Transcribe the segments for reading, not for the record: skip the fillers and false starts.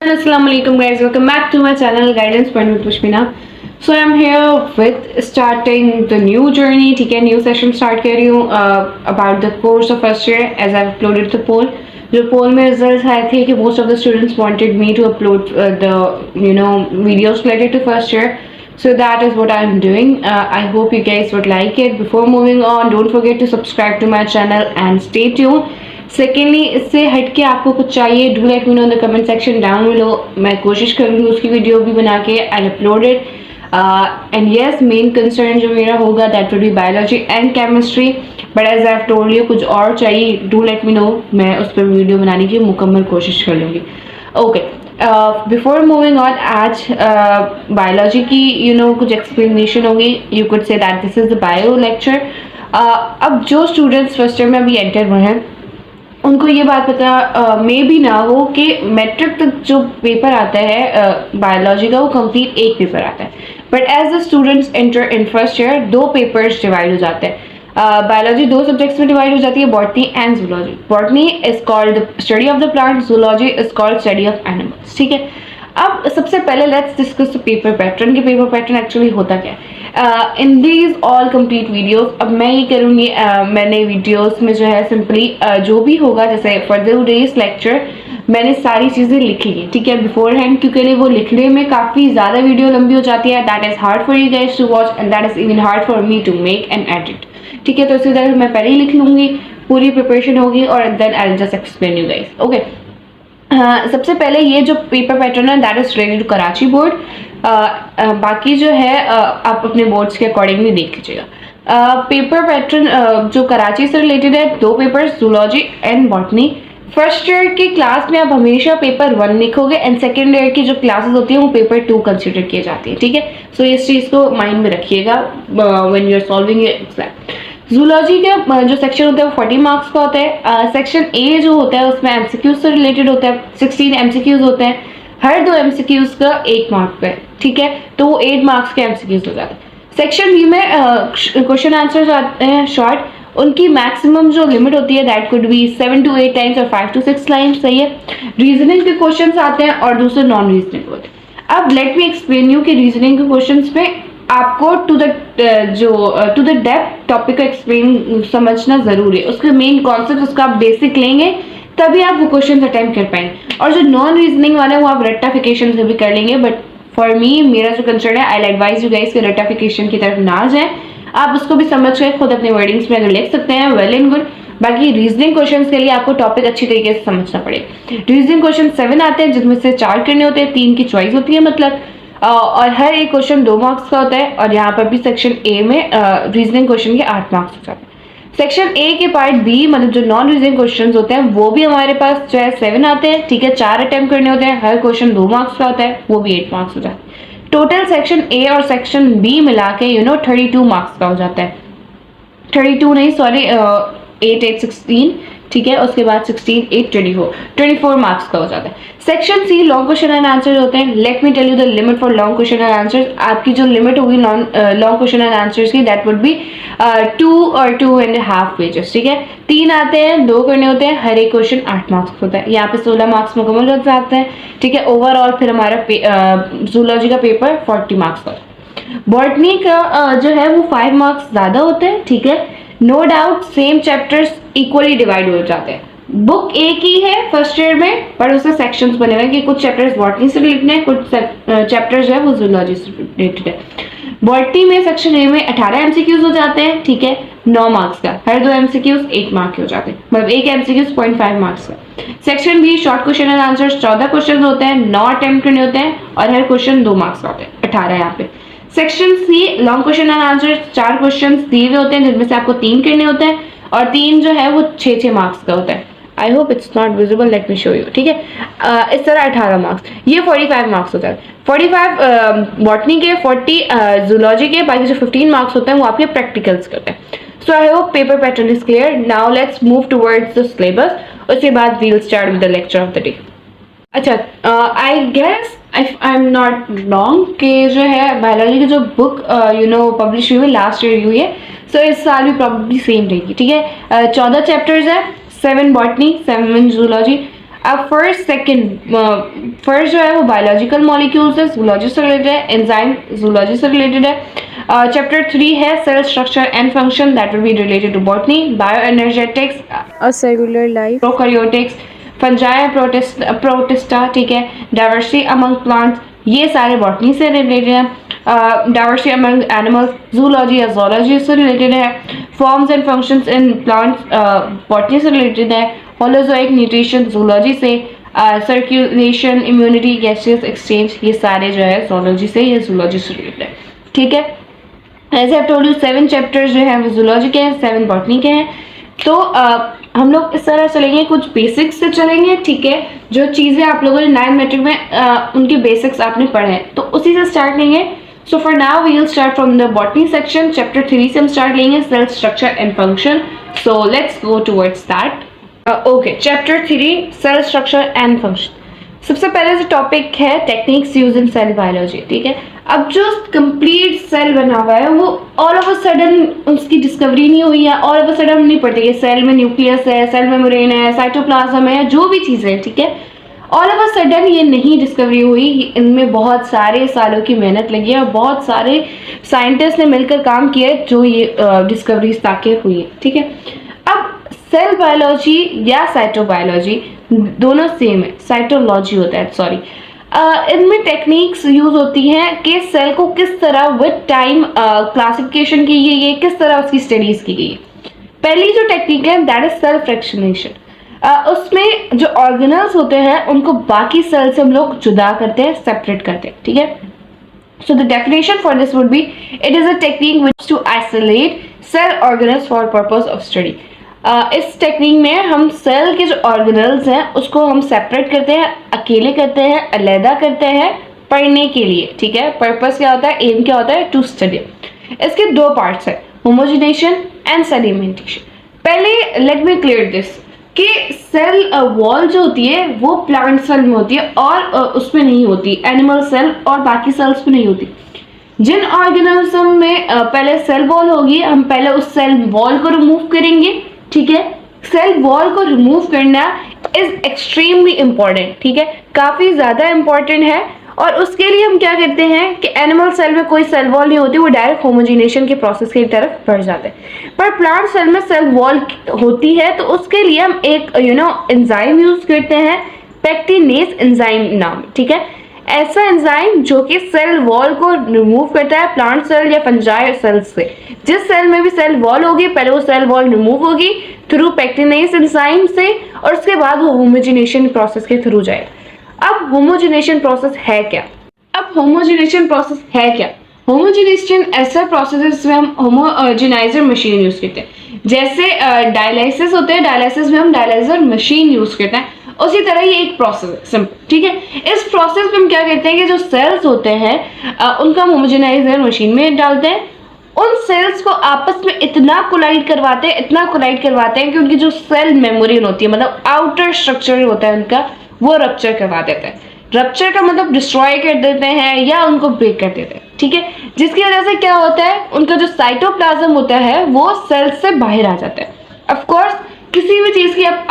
Assalamualaikum guys, welcome back to my channel Guidance Point with Pushmina. So I'm here with starting the new journey. ठीक है, new session start कर रही हूँ about the course of first year as I've uploaded the poll. जो poll में results आए थे कि most of the students wanted me to upload the videos related to first year. So that is what I'm doing. I hope you guys would like it. Before moving on, don't forget to subscribe to my channel and stay tuned. Secondly इससे हटके आपको कुछ चाहिए, do let me know in the comment section down below. मैं कोशिश करूँगी उसकी video भी बना के I upload it. And yes, main concern जो मेरा होगा that will be biology and chemistry, but as I have told you कुछ और चाहिए, डू लेट मी नो. मैं उस पर वीडियो बनाने की मुकम्मल कोशिश कर लूँगी. ओके, बिफोर मूविंग ऑन, आज बायोलॉजी की कुछ एक्सप्लेनेशन होगी. You could say that this is the bio lecture. अब जो स्टूडेंट्स फर्स्ट ईयर में अभी एंटर हुए हैं उनको ये बात पता मे भी ना हो कि मैट्रिक तक जो पेपर आता है बायोलॉजी का वो कंप्लीट एक पेपर आता है. But as the students enter in first year दो पेपर्स डिवाइड हो जाते हैं. बायोलॉजी दो सब्जेक्ट्स में डिवाइड हो जाती है, botany and zoology. Botany is called the study of the plant, zoology is called study of animals. ठीक है, अब सबसे पहले let's discuss the paper pattern कि पेपर पैटर्न एक्चुअली होता क्या है in these all complete videos. अब मैं ये करूँगी, मैंने वीडियोस में जो है सिंपली जो भी होगा, जैसे फॉर द डेज लेक्चर मैंने सारी चीज़ें लिख ली हैं. ठीक है, बिफोर हैंड, क्योंकि वो लिखने में काफ़ी ज़्यादा वीडियो लंबी हो जाती है. That is hard for you guys to watch and that is even hard for me to make and edit. ठीक है, तो इसी तरह मैं पहले ही लिख लूँगी, पूरी प्रिपरेशन होगी और then I will just explain you guys. Okay, सबसे पहले ये जो पेपर पैटर्न है that is related to Karachi board. बाकी जो है आप अपने बोर्ड्स के अकॉर्डिंग भी देख लीजिएगा. पेपर पैटर्न जो कराची से रिलेटेड है, दो papers, zoology and botany. First year की क्लास में आप हमेशा पेपर 1 लिखोगे एंड सेकेंड ईयर की जो क्लासेस होती है वो पेपर 2 कंसिडर की जाती है. ठीक है, सो इस चीज़ को माइंड में रखिएगा when you are solving exam. Zoology का जो सेक्शन होता है वो 40 मार्क्स का होता है. सेक्शन ए जो होता है उसमें एमसीक्यूज से रिलेटेड होता है. 16 एमसीक्यूज होते हैं, हर 2 एमसीक्यूज का 1 मार्क पे. ठीक है, तो वो 8 मार्क्स के एमसीक्यूज हो जाते हैं. सेक्शन बी में क्वेश्चन आंसर्स आते हैं शॉर्ट. उनकी मैक्सिमम जो लिमिट होती है that could be 7 to 8 lines और 5 to 6 लाइन्स. सही है, रीजनिंग के क्वेश्चन आते हैं और दूसरे नॉन रीजनिंग होते हैं. अब लेट मी एक्सप्लेन यू कि रीजनिंग के क्वेश्चन में आपको टू द डेप्थ टॉपिक का एक्सप्लेन समझना जरूरी है. उसके मेन कॉन्सेप्ट उसका आप बेसिक लेंगे तभी आप वो क्वेश्चन अटेम्प्ट कर पाएंगे. और जो नॉन रीजनिंग वाला है वो आप रेक्टिफिकेशन से भी कर लेंगे. बट फॉर मी, मेरा जो कंसर्न है, आई एडवाइज यू गाइस कि रेक्टिफिकेशन की तरफ ना जाए. आप उसको भी समझ कर खुद अपने वर्डिंग्स में अगर लिख सकते हैं वेल एंड गुड. बाकी रीजनिंग क्वेश्चन के लिए आपको टॉपिक अच्छी तरीके से समझना पड़ेगा. रीजनिंग क्वेश्चन 7 आते हैं जिसमें से 4 करने होते हैं, 3 की चॉइस होती है मतलब, और हर एक क्वेश्चन 2 मार्क्स का होता है. और यहाँ पर भी सेक्शन ए में रीजनिंग क्वेश्चन के 8 मार्क्स हो जाते हैं. सेक्शन ए के पार्ट बी मतलब जो नॉन रीजनिंग क्वेश्चंस होते हैं वो भी हमारे पास जो है 7 आते हैं. ठीक है, 4 अटेम्प्ट करने होते हैं, हर क्वेश्चन 2 मार्क्स का होता है, वो भी 8 मार्क्स हो जाते हैं. टोटल सेक्शन ए और सेक्शन बी मिला के 32 मार्क्स का हो जाता है. 32 नहीं, सॉरी, 8 8 16. ठीक है, उसके बाद 16 8 24 मार्क्स का हो जाता है. Section C long question and answer होते हैं. Let me tell you the limit for long question and answers. आपकी जो लिमिट होगी लॉन्ग क्वेश्चन एंड आंसर्स की दैट वुड बी 2 और 2.5 पेजेस. ठीक है, 3 आते हैं, 2 करने होते हैं, हर एक क्वेश्चन 8 मार्क्स होता है. यहाँ पे 16 मार्क्स मुकम्मल हो जाते हैं. ठीक है, ओवरऑल फिर हमारा जूलॉजी का पेपर 40 मार्क्स का. बॉटनी का जो है वो 5 मार्क्स ज्यादा होते हैं. ठीक है, no doubt same chapters equally divide हो जाते हैं. बुक एक ही है फर्स्ट ईयर में, पर उससे सेक्शंस बने हुए हैं कि कुछ चैप्टर्स बॉटनी से रिलेटेड है, कुछ चैप्टर्स जो है वो जूलॉजी से रिलेटेड है. बॉटनी में सेक्शन ए में 18 एमसीक्यूज हो जाते हैं. ठीक है, 9 मार्क्स का, हर 2 एमसीक्यूज 8 मार्क के हो जाते हैं, मतलब एक एमसीक्यूज 0.5 मार्क्स का. Section B short question and answers 14 question होते हैं, 9 अटेम्प्ट करने होते हैं और हर क्वेश्चन 2 मार्क्स का होते हैं, 18 यहाँ पे. Section C long question and answer 4 question दिए हुए होते हैं जिनमें से आपको 3 करने होते हैं और 3 जो है वो 6 मार्क्स का होता है. I hope it's not visible, let me show you. ठीक है, इस तरह 18 मार्क्स, ये 45 मार्क्स होता है. 45 बॉटनी के, 40 जूलॉजी के, बाकी जो 15 मार्क्स होते हैं वो आपके प्रैक्टिकल्स करते हैं. So I hope paper pattern is clear. Now let's move towards the syllabus. उसके बाद we will start with the lecture of the day. अच्छा, I guess if I am not wrong कि जो है बायोलॉजी की जो बुक पब्लिश हुई है लास्ट ईयर हुई है, सो इस साल भी प्रॉब्लली सेम रहेगी. ठीक है, 14 चैप्टर्स है, 7 बॉटनी, 7 जूलॉजी. अब फर्स्ट जो है वो बायोलॉजिकल मॉलिक्यूल्स है, जूलॉजी से रिलेटेड है, एंजाइम जूलॉजी से रिलेटेड है। चैप्टर 3 है cell structure and function, that will be related to botany, bioenergetics, acellular life, prokaryotics, fungi, protista, ठीक है, डाइवर्सिटी अमंग प्लांट्स, ये सारे बॉटनी से रिलेटेड है। डाइवर्सिटी अमंग एनिमल्स, जूलॉजी या जोलॉजी से रिलेटेड है। Forms and functions in plants, botany से रिलेटेड है। होलोजोइक न्यूट्रिशन जूलॉजी से। सर्कुलेशन, इम्यूनिटी, गैसियस एक्सचेंज, ये सारे जो है जोलॉजी से या जूलॉजी से रिलेटेड है, ठीक है। As I told you 7 chapters जो हैं वो जूलॉजी के हैं, 7 बॉटनी के हैं। तो हम लोग इस तरह चलेंगे, कुछ बेसिक्स से चलेंगे, ठीक है। जो चीज़ें आप लोगों ने 9 मैट्रिक में उनके बेसिक्स आपने पढ़े हैं, तो उसी से स्टार्ट लेंगे। So for now we will start from the botany section. Chapter 3 से हम स्टार्ट लेंगे, cell structure and function. So let's go towards that. Okay, chapter 3 cell structure and function. सबसे पहले जो टॉपिक है techniques use in cell biology, ठीक है। अब जो कंप्लीट सेल बना हुआ है वो ऑल ऑफ अ सडन उसकी डिस्कवरी नहीं हुई है, ऑल ऑफ अ सडन नहीं पड़ती कि सेल में न्यूक्लियस है, सेल मेम्ब्रेन है, साइटोप्लाज्म है, जो भी चीज़ें हैं, ठीक है। ऑल ऑफ अ सडन ये नहीं डिस्कवरी हुई, इनमें बहुत सारे सालों की मेहनत लगी है और बहुत सारे साइंटिस्ट ने मिलकर काम किया है जो ये डिस्कवरीज ताकि हुई है, ठीक है। अब सेल बायोलॉजी या साइटोबायोलॉजी दोनों सेम है, साइटोलॉजी होता है, सॉरी। इनमें टेक्निक्स यूज होती हैं कि सेल को किस तरह विद टाइम क्लासिफिकेशन की गई है, किस तरह उसकी स्टडीज की गई है। पहली जो टेक्निक है दैट इज सेल फ्रैक्शनेशन। उसमें जो ऑर्गेनल्स होते हैं उनको बाकी सेल से हम लोग जुदा करते हैं, सेपरेट करते हैं, ठीक है। So the definition for this would be it is a technique which to isolate cell organelles for purpose of study. इस टेक्निक में हम सेल के जो ऑर्गेनल्स हैं उसको हम सेपरेट करते हैं, अकेले करते हैं, अलहदा करते हैं पढ़ने के लिए, ठीक है। पर्पस क्या होता है, एम क्या होता है, टू स्टडी। इसके 2 पार्ट्स हैं, होमोजिनेशन एंड सेडिमेंटेशन। पहले लेट मी क्लियर दिस कि सेल वॉल जो होती है वो प्लांट सेल में होती है और उसमें नहीं होती, एनिमल सेल और बाकी सेल्स में नहीं होती। जिन ऑर्गेनिज्म में पहले सेल वॉल होगी, हम पहले उस सेल वॉल को रिमूव करेंगे, ठीक है। सेल वॉल को रिमूव करना इज एक्सट्रीमली इंपॉर्टेंट, ठीक है, काफी ज्यादा इंपॉर्टेंट है। और उसके लिए हम क्या करते हैं कि एनिमल सेल में कोई सेल वॉल नहीं होती, वो डायरेक्ट होमोजिनेशन के प्रोसेस की तरफ बढ़ जाते हैं। पर प्लांट सेल में सेल वॉल होती है, तो उसके लिए हम एक एंजाइम यूज करते हैं, पेक्टिनेस एंजाइम नाम, ठीक है। ऐसा एंजाइम जो कि सेल वॉल को रिमूव करता है प्लांट सेल या फंजाई सेल से। जिस सेल में भी सेल वॉल होगी पहले वो सेल वॉल रिमूव होगी थ्रू पेक्टिनेस एंजाइम से, और उसके बाद वो होमोजिनेशन प्रोसेस के थ्रू जाएगा। अब होमोजिनेशन प्रोसेस है क्या? होमोजिनेशन ऐसा प्रोसेस है जिसमें हम होमोजेनाइजर मशीन यूज करते हैं। जैसे डायलाइसिस होते हैं, डायलाइसिस में हम डायलाइजर मशीन यूज करते हैं, उसी तरह ये एक प्रोसेस है, सिंपल, ठीक है। इस प्रोसेस में हम क्या करते हैं कि जो सेल्स होते हैं उनका हम होमोजेनाइजर मशीन में डालते हैं, उन सेल्स को आपस में इतना कोलाइड करवाते हैं कि उनकी जो सेल मेम्ब्रेन होती है, मतलब आउटर स्ट्रक्चर होता है उनका, वो रप्चर करवा देते हैं। रप्चर का मतलब डिस्ट्रॉय कर देते हैं या उनको ब्रेक कर देते हैं, ठीक है। जिसकी वजह से क्या होता है, उनका जो साइटोप्लाज्म होता है वो सेल से बाहर आ जाता है। ऑफ कोर्स किसी भी चीज़ की आप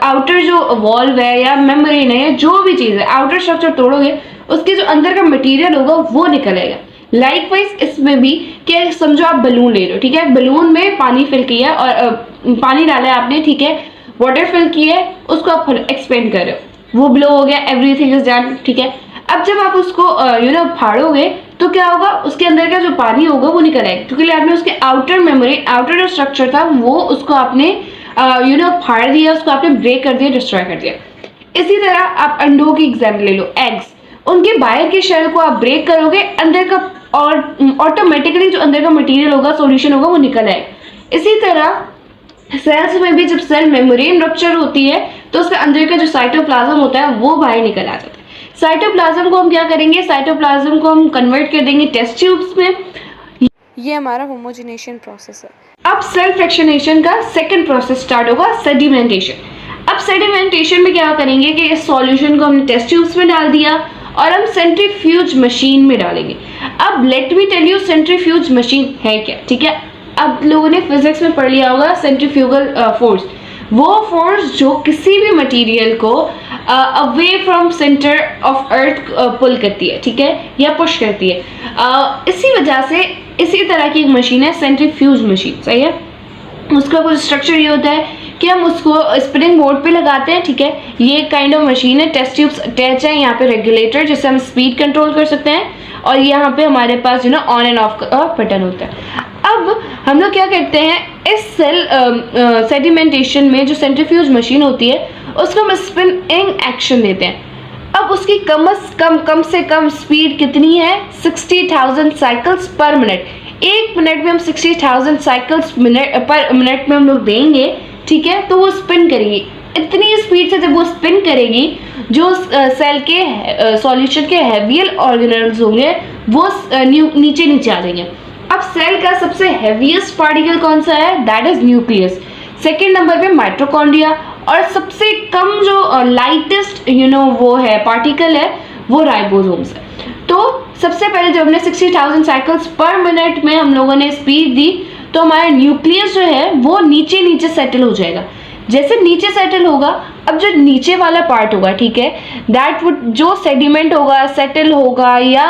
आउटर जो वॉल्व है या मेम्ब्रेन है या जो भी चीज़ है, आउटर स्ट्रक्चर तोड़ोगे उसके जो अंदर का मटेरियल होगा वो निकल आएगा। लाइकवाइज इसमें भी कि समझो आप बलून ले रहे हो, ठीक है। बलून में पानी फिल किया और पानी डाला है आपने, ठीक है, वाटर फिल किया है, उसको आप एक्सपेंड कर रहे हो, वो ब्लो हो गया, एवरीथिंग इज डन, ठीक है। अब जब आप उसको फाड़ोगे तो क्या होगा, उसके अंदर का जो पानी होगा वो निकल आएगा, क्योंकि आपने उसके आउटर मेम्ब्रेन, आउटर जो स्ट्रक्चर था वो उसको आपने फाड़ दिया, उसको आपने ब्रेक कर दिया, डिस्ट्रॉय कर दिया। इसी तरह आप अंडों की एग्जाम्पल ले लो, एग्स, उनके बाहर के शेल को आप ब्रेक करोगे, अंदर का और ऑटोमेटिकली जो अंदर का मटेरियल होगा, सॉल्यूशन होगा, वो निकल आएगा। इसी तरह सेल्स में भी जब सेल मेम्ब्रेन रप्चर होती है तो उसके अंदर का जो साइटोप्लाज्म होता है वो बाहर निकल आ जाता है। साइटोप्लाज्म को हम क्या करेंगे, साइटोप्लाज्म को हम कन्वर्ट कर देंगे टेस्ट ट्यूब्स में। ये हमारा होमोजिनेशन प्रोसेस है। अब सेल फ्रैक्शनेशन का सेकंड प्रोसेस स्टार्ट होगा, सेडिमेंटेशन। अब सेडिमेंटेशन में क्या करेंगे कि इस सॉल्यूशन को हमने टेस्ट ट्यूब्स में डाल दिया और हम सेंट्रीफ्यूज मशीन में डालेंगे। अब let me tell you centrifuge machine है क्या, ठीक है। अब लोगों ने फिजिक्स में पढ़ लिया होगा सेंट्रीफ्यूगल फोर्स। वो फोर्स जो किसी भी मटेरियल को away from centre of earth pull करती है, ठीक है, या पुश करती है। इसी वजह से इसी तरह की एक मशीन है सेंट्रीफ्यूज मशीन, सही है। उसका कुछ स्ट्रक्चर ये होता है कि हम उसको स्प्रिंग बोर्ड पे लगाते हैं, ठीक है। ये काइंड ऑफ मशीन है, टेस्ट ट्यूब्स अटैच है, यहाँ पे रेगुलेटर जिससे हम स्पीड कंट्रोल कर सकते हैं, और यहाँ पे हमारे पास ऑन एंड ऑफ का बटन होता है। अब हम लोग क्या करते हैं, इस सेल सेडिमेंटेशन में जो सेंट्रीफ्यूज मशीन होती है उसको हम स्पिनिंग एक्शन देते हैं। अब उसकी कम से कम स्पीड कितनी है, 60,000 साइकिल्स पर मिनट। एक मिनट में हम 60,000 साइकिल्स पर मिनट में हम लोग देंगे, ठीक है, तो वो स्पिन करेगी। इतनी स्पीड से जब वो स्पिन करेगी, जो सेल के सॉल्यूशन के हैवियर ऑर्गेनल्स होंगे वो नीचे नीचे आ जाएंगे। अब सेल का सबसे हैवीएस्ट पार्टिकल कौन सा है, that is nucleus. Second number पे माइटोकॉन्ड्रिया, और सबसे कम जो लाइटेस्ट वो है पार्टिकल है वो राइबोसोम्स है। तो सबसे पहले जब हमने 60,000 साइकिल्स पर मिनट में हम लोगों ने स्पीड दी, तो हमारा न्यूक्लियस जो है वो नीचे नीचे सेटल हो जाएगा। जैसे नीचे सेटल होगा, अब जो नीचे वाला पार्ट होगा, ठीक है, दैट वुड जो सेडिमेंट होगा, सेटल होगा या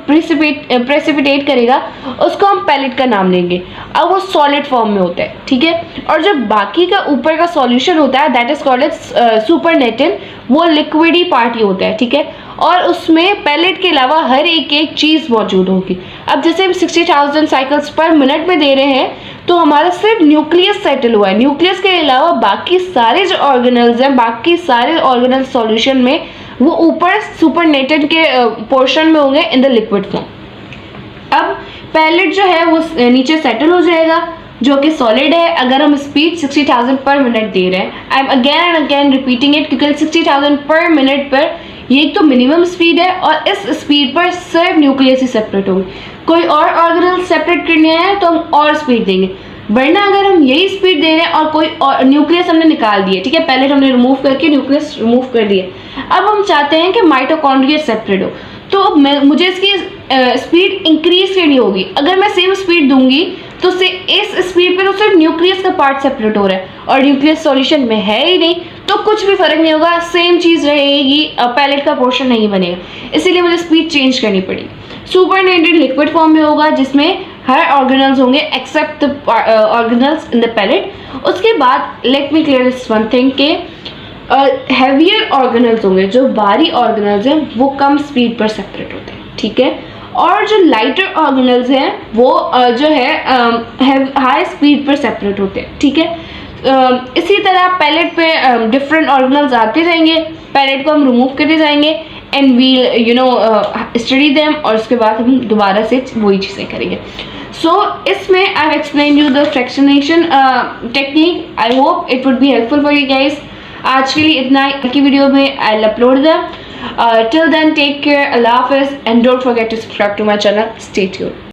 प्रेसिपिटेट करेगा, उसको हम पैलेट का नाम लेंगे। अब वो सॉलिड फॉर्म में होता है, ठीक है। और जो बाकी का ऊपर का सॉल्यूशन होता है दैट इज कॉल्ड एज सुपरनेटेन, वो लिक्विडी पार्ट ही होता है, ठीक है। और उसमें पैलेट के अलावा हर एक चीज़ मौजूद होगी। अब जैसे हम 60,000 साइकिल्स पर मिनट में दे रहे हैं, तो हमारा सिर्फ न्यूक्लियस सेटल हुआ है। न्यूक्लियस के अलावा बाकी सारे जो ऑर्गेनल्स हैं, बाकी सारे ऑर्गेनल सॉल्यूशन में वो ऊपर सुपरनेटेड के पोर्शन में होंगे इन द लिक्विड फॉर्म। अब पैलेट जो है वो नीचे सेटल हो जाएगा, जो कि सॉलिड है। अगर हम स्पीड 60,000 पर मिनट दे रहे हैं, I am again and again repeating it, क्योंकि 60,000 पर मिनट पर ये एक तो मिनिमम स्पीड है, और इस स्पीड पर सिर्फ न्यूक्लियस ही सेपरेट होंगे। कोई और ऑर्गेनल सेपरेट करने है तो हम और स्पीड देंगे, वरना अगर हम यही स्पीड दे रहे हैं और कोई और न्यूक्लियस हमने निकाल दिए, ठीक है, पहले हमने रिमूव करके न्यूक्लियस रिमूव कर दिए, अब हम चाहते हैं कि माइटोकॉन्ड्रिया सेपरेट हो, तो मुझे इसकी स्पीड इंक्रीज करनी होगी। अगर मैं सेम स्पीड दूंगी तो इस स्पीड पे तो सिर्फ न्यूक्लियस का पार्ट सेपरेट हो रहा है, और न्यूक्लियस सॉल्यूशन में है ही नहीं, तो कुछ भी फर्क नहीं होगा, सेम चीज़ रहेगी, पैलेट का पोर्शन नहीं बनेगा। इसीलिए मुझे स्पीड चेंज करनी पड़ेगी। सुपरनेटेड लिक्विड फॉर्म में होगा, जिसमें हर ऑर्गेनल्स होंगे except the organelles in the pellet. उसके बाद let me clear this one thing के हैवियर ऑर्गेनल्स होंगे, जो भारी ऑर्गेनल्स हैं वो कम स्पीड पर सेपरेट होते हैं, ठीक है। और जो लाइटर ऑर्गेनल्स हैं वो जो है हाई स्पीड पर सेपरेट होते हैं, ठीक है। इसी तरह पैलेट पे डिफरेंट ऑर्गेनल्स आते जाएंगे, पैलेट को हम रिमूव करते जाएंगे, एंड वील स्टडी देम, और उसके बाद हम दोबारा से वही चीज़ें करेंगे। सो इसमें I have explain you the fractionation technique. I hope it would be helpful for you guys. आज के लिए इतना ही, की वीडियो में I will upload them. Till then, take care, Allah Hafiz, and don't forget to subscribe to my channel. Stay tuned.